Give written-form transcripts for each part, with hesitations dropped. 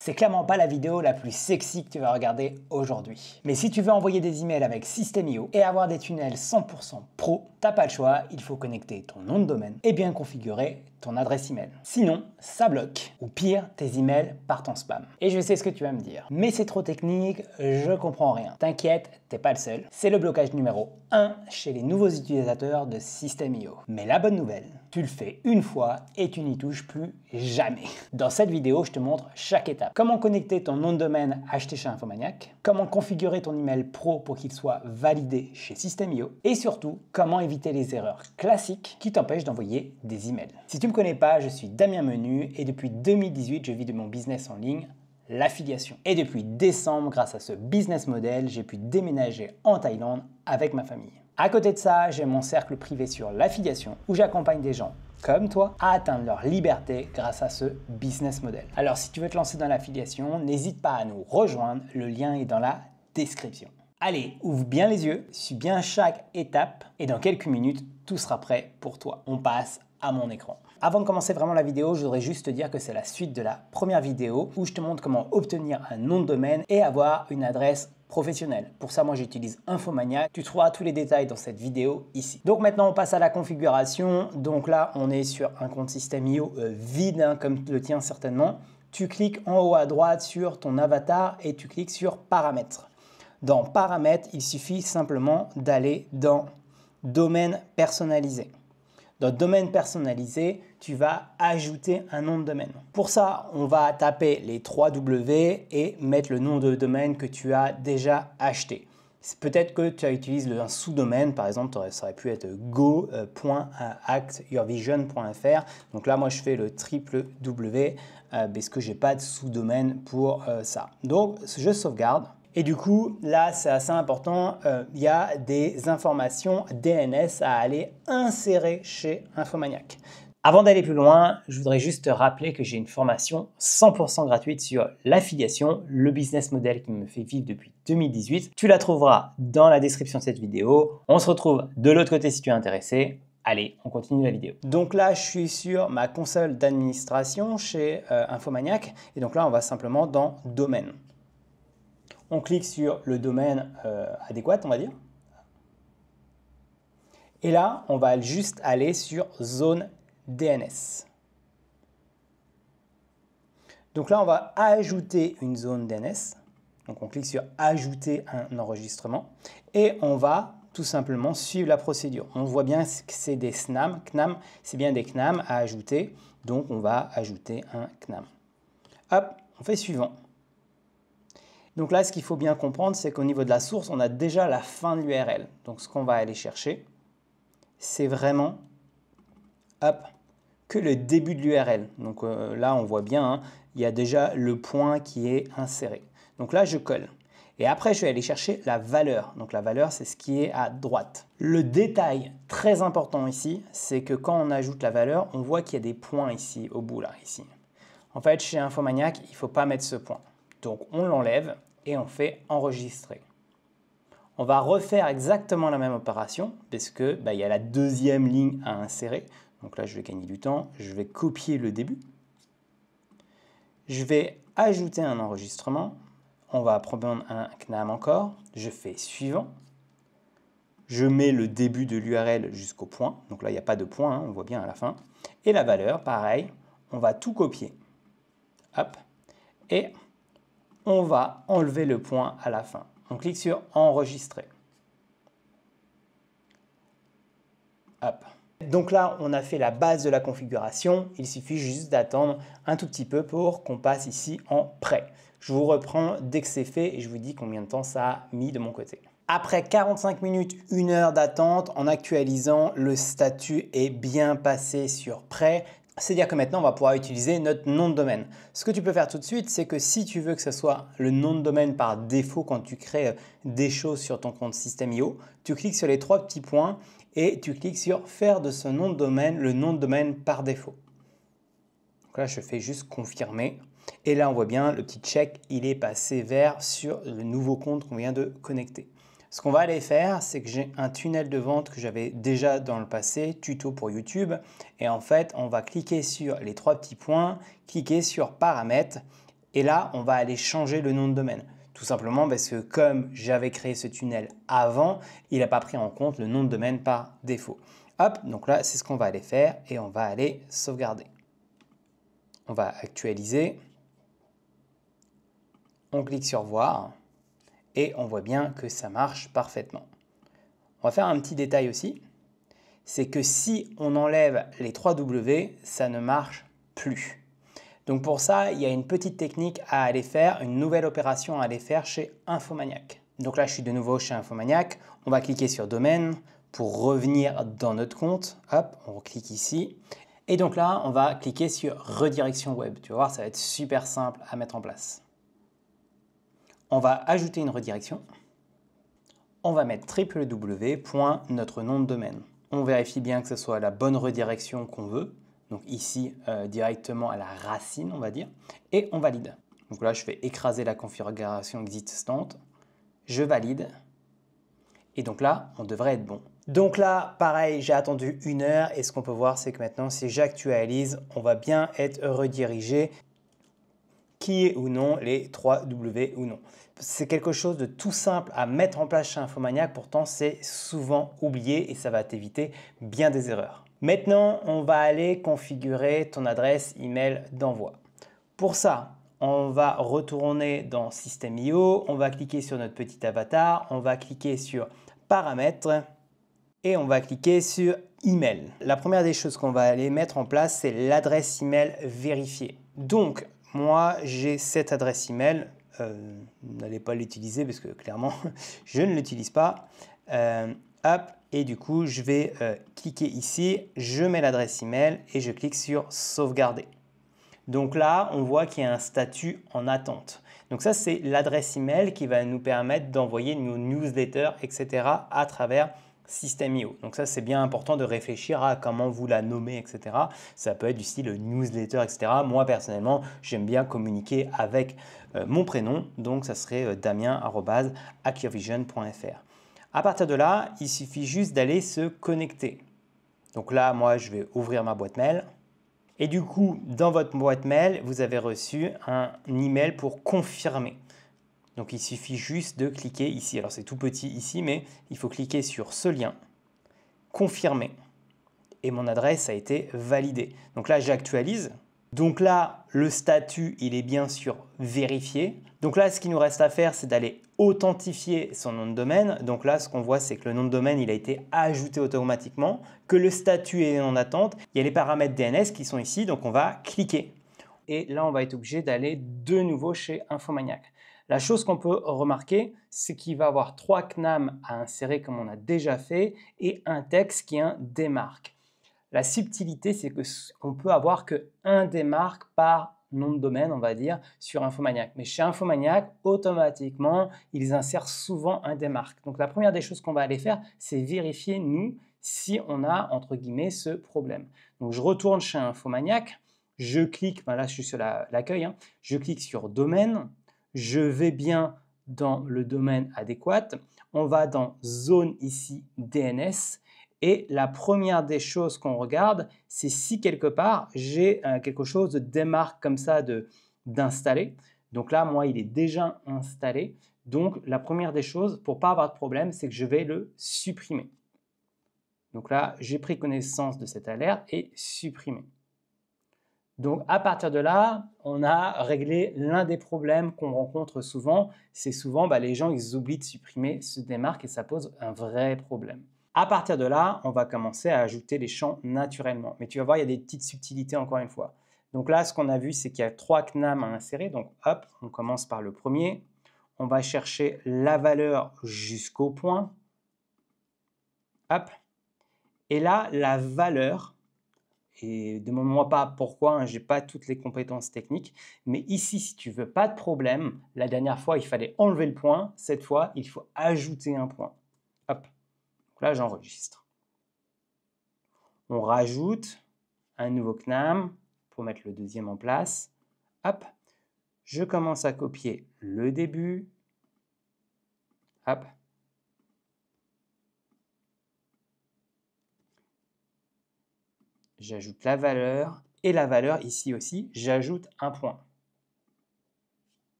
C'est clairement pas la vidéo la plus sexy que tu vas regarder aujourd'hui. Mais si tu veux envoyer des emails avec System.io et avoir des tunnels 100% pro, t'as pas le choix, il faut connecter ton nom de domaine et bien configurer ton adresse email. Sinon, ça bloque. Ou pire, tes emails partent en spam. Et je sais ce que tu vas me dire. Mais c'est trop technique, je comprends rien. T'inquiète, t'es pas le seul. C'est le blocage numéro 1 chez les nouveaux utilisateurs de System.io. Mais la bonne nouvelle, tu le fais une fois et tu n'y touches plus jamais. Dans cette vidéo, je te montre chaque étape. Comment connecter ton nom de domaine acheté chez Infomaniac, comment configurer ton email pro pour qu'il soit validé chez System.io et surtout, comment éviter les erreurs classiques qui t'empêchent d'envoyer des emails. Si tu ne me connais pas, je suis Damien Menu et depuis 2018, je vis de mon business en ligne, l'affiliation. Et depuis décembre, grâce à ce business model, j'ai pu déménager en Thaïlande avec ma famille. À côté de ça, j'ai mon cercle privé sur l'affiliation où j'accompagne des gens comme toi à atteindre leur liberté grâce à ce business model. Alors si tu veux te lancer dans l'affiliation, n'hésite pas à nous rejoindre, le lien est dans la description. Allez, ouvre bien les yeux, suis bien chaque étape et dans quelques minutes, tout sera prêt pour toi. On passe à mon écran. Avant de commencer vraiment la vidéo, je voudrais juste te dire que c'est la suite de la première vidéo où je te montre comment obtenir un nom de domaine et avoir une adresse professionnelle. Pour ça, moi, j'utilise Infomaniac. Tu trouveras tous les détails dans cette vidéo ici. Donc maintenant, on passe à la configuration. Donc là, on est sur un compte System.io vide, hein, comme le tien certainement. Tu cliques en haut à droite sur ton avatar et tu cliques sur Paramètres. Dans Paramètres, il suffit simplement d'aller dans Domaine personnalisé. Dans Domaine personnalisé, tu vas ajouter un nom de domaine. Pour ça, on va taper les 3 W et mettre le nom de domaine que tu as déjà acheté. Peut-être que tu utilises un sous-domaine, par exemple, ça aurait pu être go.actyourvision.fr. Donc là, moi, je fais le triple W parce que je n'ai pas de sous-domaine pour ça. Donc, je sauvegarde. Et du coup, là, c'est assez important, il y a des informations DNS à aller insérer chez Infomaniac. Avant d'aller plus loin, je voudrais juste te rappeler que j'ai une formation 100% gratuite sur l'affiliation, le business model qui me fait vivre depuis 2018. Tu la trouveras dans la description de cette vidéo. On se retrouve de l'autre côté si tu es intéressé. Allez, on continue la vidéo. Donc là, je suis sur ma console d'administration chez Infomaniac. Et donc là, on va simplement dans Domaine. On clique sur le domaine adéquat, on va dire. Et là, on va juste aller sur zone DNS. Donc là, on va ajouter une zone DNS. Donc on clique sur ajouter un enregistrement. Et on va tout simplement suivre la procédure. On voit bien que c'est des CNAM. CNAM, c'est bien des CNAM à ajouter. Donc on va ajouter un CNAM. Hop, on fait suivant. Donc là, ce qu'il faut bien comprendre, c'est qu'au niveau de la source, on a déjà la fin de l'URL. Donc ce qu'on va aller chercher, c'est vraiment que le début de l'URL. Donc là, on voit bien, hein, il y a déjà le point qui est inséré. Donc là, je colle. Et après, je vais aller chercher la valeur. Donc la valeur, c'est ce qui est à droite. Le détail très important ici, c'est que quand on ajoute la valeur, on voit qu'il y a des points ici, au bout là, ici. En fait, chez Infomaniac, il ne faut pas mettre ce point. Donc on l'enlève et on fait enregistrer. On va refaire exactement la même opération parce que il y a la deuxième ligne à insérer. Donc là, je vais gagner du temps. Je vais copier le début. Je vais ajouter un enregistrement. On va prendre un CNAM encore. Je fais suivant. Je mets le début de l'URL jusqu'au point. Donc là, il n'y a pas de point, hein, on voit bien à la fin. Et la valeur, pareil, on va tout copier. Hop. Et on va enlever le point à la fin. On clique sur enregistrer. Hop. Donc là, on a fait la base de la configuration. Il suffit juste d'attendre un tout petit peu pour qu'on passe ici en prêt. Je vous reprends dès que c'est fait et je vous dis combien de temps ça a mis de mon côté. Après 45 minutes, 1 heure d'attente, en actualisant, le statut est bien passé sur prêt. C'est-à-dire que maintenant, on va pouvoir utiliser notre nom de domaine. Ce que tu peux faire tout de suite, c'est que si tu veux que ce soit le nom de domaine par défaut quand tu crées des choses sur ton compte System.io, tu cliques sur les 3 petits points et tu cliques sur « Faire de ce nom de domaine le nom de domaine par défaut ». Donc là, je fais juste « Confirmer ». Et là, on voit bien le petit check, il est passé vert sur le nouveau compte qu'on vient de connecter. Ce qu'on va aller faire, c'est que j'ai un tunnel de vente que j'avais déjà dans le passé, tuto pour YouTube. Et en fait, on va cliquer sur les 3 petits points, cliquer sur paramètres Et là, on va aller changer le nom de domaine. Tout simplement parce que comme j'avais créé ce tunnel avant, il n'a pas pris en compte le nom de domaine par défaut. Hop, donc là, c'est ce qu'on va aller faire et on va aller sauvegarder. On va actualiser. On clique sur voir et on voit bien que ça marche parfaitement. On va faire un petit détail aussi, c'est que si on enlève les 3 W, ça ne marche plus. Donc pour ça, il y a une petite technique à aller faire, une nouvelle opération à aller faire chez Infomaniac. Donc là, je suis de nouveau chez Infomaniac. On va cliquer sur domaine pour revenir dans notre compte. Hop, on clique ici. Et donc là, on va cliquer sur redirection web. Tu vas voir, ça va être super simple à mettre en place. On va ajouter une redirection. On va mettre www. notre nom de domaine. On vérifie bien que ce soit la bonne redirection qu'on veut. Donc ici, directement à la racine, on va dire. Et on valide. Donc là, je vais écraser la configuration existante. Je valide. Et donc là, on devrait être bon. Donc là, pareil, j'ai attendu 1 heure. Et ce qu'on peut voir, c'est que maintenant, si j'actualise, on va bien être redirigé. Qui est ou non les 3 W ou non. C'est quelque chose de tout simple à mettre en place chez Infomaniac, pourtant c'est souvent oublié et ça va t'éviter bien des erreurs. Maintenant, on va aller configurer ton adresse email d'envoi. Pour ça, on va retourner dans System.io, on va cliquer sur notre petit avatar, on va cliquer sur Paramètres et on va cliquer sur Email. La première des choses qu'on va aller mettre en place, c'est l'adresse email vérifiée. Donc, moi, j'ai cette adresse email. N'allez pas l'utiliser parce que clairement, je ne l'utilise pas. Hop, et du coup, je vais cliquer ici, je mets l'adresse email et je clique sur sauvegarder. Donc là, on voit qu'il y a un statut en attente. Donc ça, c'est l'adresse email qui va nous permettre d'envoyer nos newsletters, etc. à travers System.io. Donc ça, c'est bien important de réfléchir à comment vous la nommez, etc. Ça peut être du style newsletter, etc. Moi, personnellement, j'aime bien communiquer avec mon prénom. Donc, ça serait damien@acquiovision.fr. À partir de là, il suffit juste d'aller se connecter. Donc là, moi, je vais ouvrir ma boîte mail. Et du coup, dans votre boîte mail, vous avez reçu un email pour confirmer. Donc, il suffit juste de cliquer ici. Alors, c'est tout petit ici, mais il faut cliquer sur ce lien, confirmer. Et mon adresse a été validée. Donc là, j'actualise. Donc là, le statut, il est bien sûr vérifié. Donc là, ce qu'il nous reste à faire, c'est d'aller authentifier son nom de domaine. Donc là, ce qu'on voit, c'est que le nom de domaine, il a été ajouté automatiquement, que le statut est en attente. Il y a les paramètres DNS qui sont ici, donc on va cliquer. Et là, on va être obligé d'aller de nouveau chez Infomaniac. La chose qu'on peut remarquer, c'est qu'il va y avoir 3 CNAM à insérer comme on a déjà fait et un texte qui est un démarque. La subtilité, c'est qu'on peut avoir qu'un démarque par nom de domaine, on va dire, sur Infomaniac. Mais chez Infomaniac, automatiquement, ils insèrent souvent un démarque. Donc la première des choses qu'on va aller faire, c'est vérifier, nous, si on a, entre guillemets, ce problème. Donc je retourne chez Infomaniac, je clique, là je suis sur l'accueil, je clique sur domaine, je vais bien dans le domaine adéquat, on va dans zone ici DNS. Et la première des choses qu'on regarde, c'est si quelque part, j'ai quelque chose de démarque comme ça d'installer. Donc là, moi, il est déjà installé. Donc, la première des choses, pour ne pas avoir de problème, c'est que je vais le supprimer. Donc là, j'ai pris connaissance de cette alerte et supprimé. Donc, à partir de là, on a réglé l'un des problèmes qu'on rencontre souvent. C'est souvent, les gens, ils oublient de supprimer ce démarque et ça pose un vrai problème. À partir de là, on va commencer à ajouter les champs naturellement. Mais tu vas voir, il y a des petites subtilités encore une fois. Donc là, ce qu'on a vu, c'est qu'il y a 3 CNAM à insérer. Donc hop, on commence par le premier. On va chercher la valeur jusqu'au point. Hop. Et là, la valeur, et demande-moi pas pourquoi, je n'ai pas toutes les compétences techniques, mais ici, si tu veux pas de problème, la dernière fois, il fallait enlever le point. Cette fois, il faut ajouter un point. Hop. Donc là, j'enregistre. On rajoute un nouveau CNAM pour mettre le deuxième en place. Hop, je commence à copier le début. Hop. J'ajoute la valeur et la valeur ici aussi, j'ajoute un point.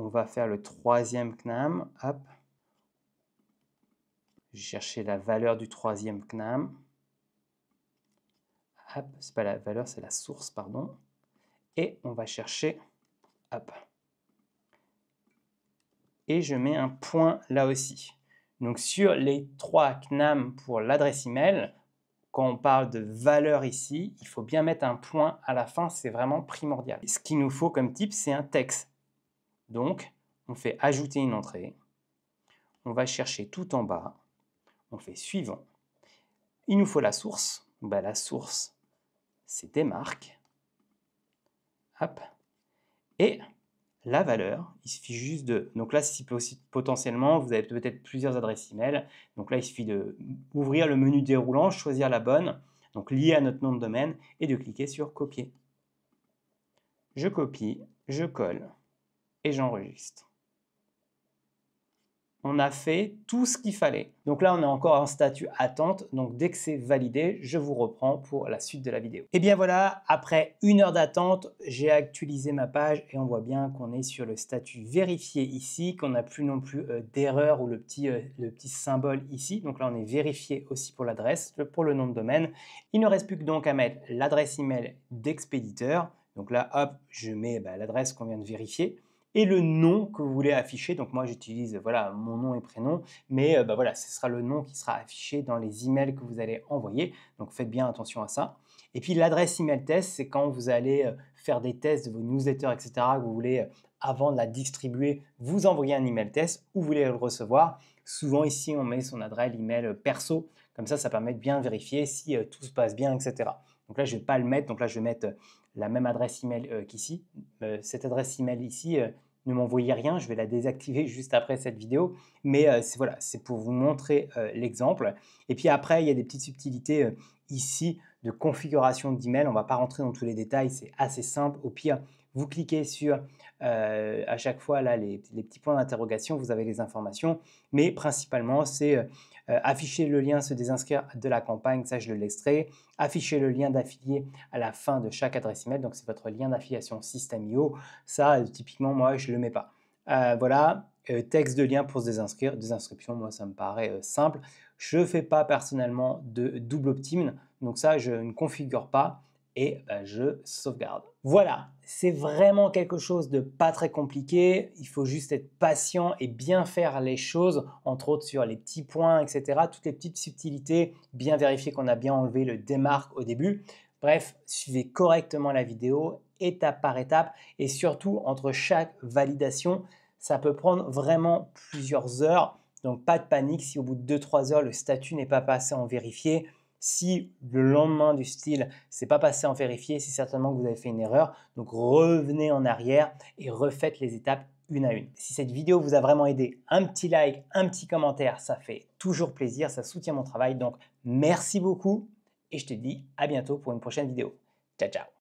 on va faire le troisième CNAM. Hop. Je vais chercher la valeur du troisième CNAM. Hop, c'est pas la valeur, c'est la source, pardon. Et on va chercher, hop. Et je mets un point là aussi. Donc sur les 3 CNAM pour l'adresse email, quand on parle de valeur ici, il faut bien mettre un point à la fin, c'est vraiment primordial. Ce qu'il nous faut comme type, c'est un texte. Donc, on fait ajouter une entrée. On va chercher tout en bas. On fait suivant. Il nous faut la source. Ben, la source, c'est des marques. Hop. Et la valeur, il suffit juste de... Donc là, si potentiellement, vous avez peut-être plusieurs adresses email. Donc là, il suffit d'ouvrir le menu déroulant, choisir la bonne, donc liée à notre nom de domaine, et de cliquer sur copier. Je copie, je colle et j'enregistre. On a fait tout ce qu'il fallait. Donc là, on est encore en statut attente. Donc dès que c'est validé, je vous reprends pour la suite de la vidéo. Et bien voilà, après 1 heure d'attente, j'ai actualisé ma page et on voit bien qu'on est sur le statut vérifié ici, qu'on n'a plus non plus d'erreur ou le petit symbole ici. Donc là, on est vérifié aussi pour l'adresse, pour le nom de domaine. Il ne reste plus que donc à mettre l'adresse email d'expéditeur. Donc là, hop, je mets l'adresse qu'on vient de vérifier. Et le nom que vous voulez afficher. Donc moi j'utilise voilà, mon nom et prénom, mais voilà, ce sera le nom qui sera affiché dans les emails que vous allez envoyer. Donc faites bien attention à ça. Et puis l'adresse email test, c'est quand vous allez faire des tests de vos newsletters, etc., que vous voulez, avant de la distribuer, vous envoyer un email test ou vous voulez le recevoir. Souvent ici, on met son adresse email perso. Comme ça permet de bien vérifier si tout se passe bien, etc. Donc là, je ne vais pas le mettre. Donc là, je vais mettre la même adresse email qu'ici. Cette adresse email ici, ne m'envoyez rien. Je vais la désactiver juste après cette vidéo. Mais voilà, c'est pour vous montrer l'exemple. Et puis après, il y a des petites subtilités ici de configuration d'email. On ne va pas rentrer dans tous les détails. C'est assez simple. Au pire, vous cliquez sur à chaque fois là, les petits points d'interrogation. Vous avez les informations. Mais principalement, c'est afficher le lien se désinscrire de la campagne, ça je le laisserai. Afficher le lien d'affilié à la fin de chaque adresse email, donc c'est votre lien d'affiliation System.io. Ça, typiquement, moi, je ne le mets pas. Voilà, texte de lien pour se désinscrire. Désinscription, moi, ça me paraît simple. Je ne fais pas personnellement de double opt-in, donc ça, je ne configure pas et je sauvegarde. Voilà, c'est vraiment quelque chose de pas très compliqué. Il faut juste être patient et bien faire les choses, entre autres sur les petits points, etc. Toutes les petites subtilités, bien vérifier qu'on a bien enlevé le démarque au début. Bref, suivez correctement la vidéo, étape par étape, et surtout entre chaque validation, ça peut prendre vraiment plusieurs heures. Donc pas de panique si au bout de 2-3 heures, le statut n'est pas passé en vérifié. Si le lendemain du style, c'est pas passé en vérifié, c'est certainement que vous avez fait une erreur. Donc revenez en arrière et refaites les étapes une à une. Si cette vidéo vous a vraiment aidé, un petit like, un petit commentaire, ça fait toujours plaisir, ça soutient mon travail. Donc merci beaucoup et je te dis à bientôt pour une prochaine vidéo. Ciao, ciao!